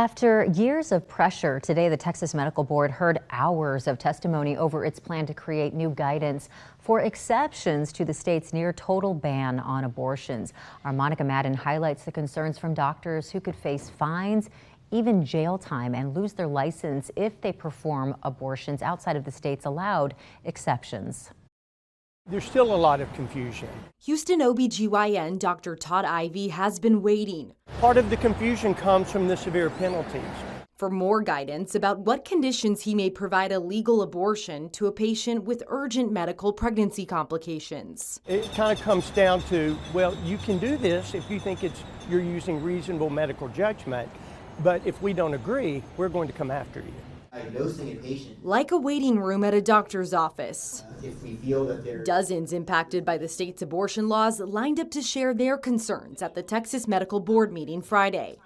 After years of pressure, today the Texas Medical Board heard hours of testimony over its plan to create new guidance for exceptions to the state's near total ban on abortions. Our Monica Madden highlights the concerns from doctors who could face fines, even jail time, and lose their license if they perform abortions outside of the state's allowed exceptions. There's still a lot of confusion. Houston OB/GYN Dr. Todd Ivy has been waiting. Part of the confusion comes from the severe penalties. For more guidance about what conditions he may provide a legal abortion to a patient with urgent medical pregnancy complications. It kind of comes down to, well, you can do this if you think you're using reasonable medical judgment, but if we don't agree, we're going to come after you. Diagnosing a patient. Like a waiting room at a doctor's office. If we feel that they're Dozens impacted by the state's abortion laws lined up to share their concerns at the Texas Medical Board meeting Friday.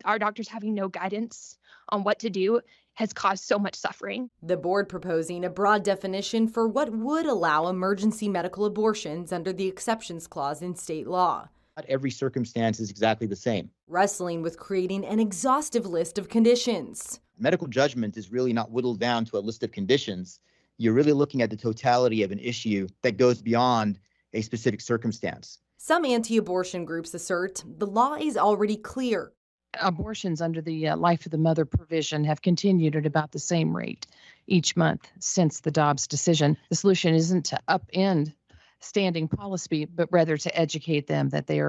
Our doctors having no guidance on what to do has caused so much suffering. The board proposing a broad definition for what would allow emergency medical abortions under the exceptions clause in state law. Not every circumstance is exactly the same. Wrestling with creating an exhaustive list of conditions. Medical judgment is really not whittled down to a list of conditions. You're really looking at the totality of an issue that goes beyond a specific circumstance. Some anti-abortion groups assert the law is already clear. Abortions under the Life of the Mother provision have continued at about the same rate each month since the Dobbs decision. The solution isn't to upend standing policy, but rather to educate them that they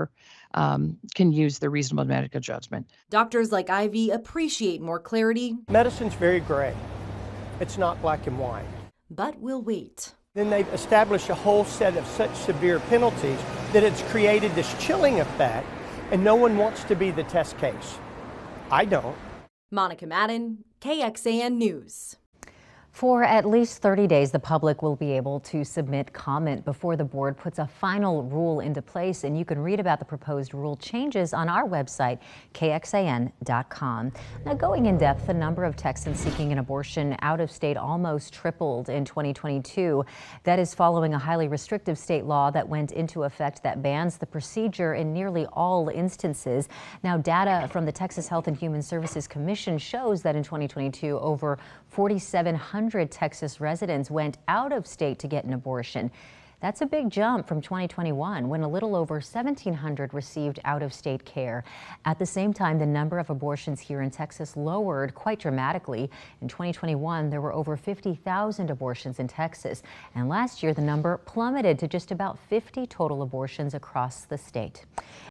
can use their reasonable medical judgment. Doctors like Ivy appreciate more clarity. Medicine's very gray. It's not black and white. But we'll wait. Then they've established a whole set of such severe penalties that it's created this chilling effect, and no one wants to be the test case. I don't. Monica Madden, KXAN News. For at least 30 days, the public will be able to submit comment before the board puts a final rule into place, and you can read about the proposed rule changes on our website, kxan.com. Now, going in depth, the number of Texans seeking an abortion out of state almost tripled in 2022. That is following a highly restrictive state law that went into effect that bans the procedure in nearly all instances. Now, data from the Texas Health and Human Services Commission shows that in 2022, over 4,700 Texas residents went out of state to get an abortion. That's a big jump from 2021, when a little over 1,700 received out-of-state care. At the same time, the number of abortions here in Texas lowered quite dramatically. In 2021, there were over 50,000 abortions in Texas, and last year the number plummeted to just about 50 total abortions across the state.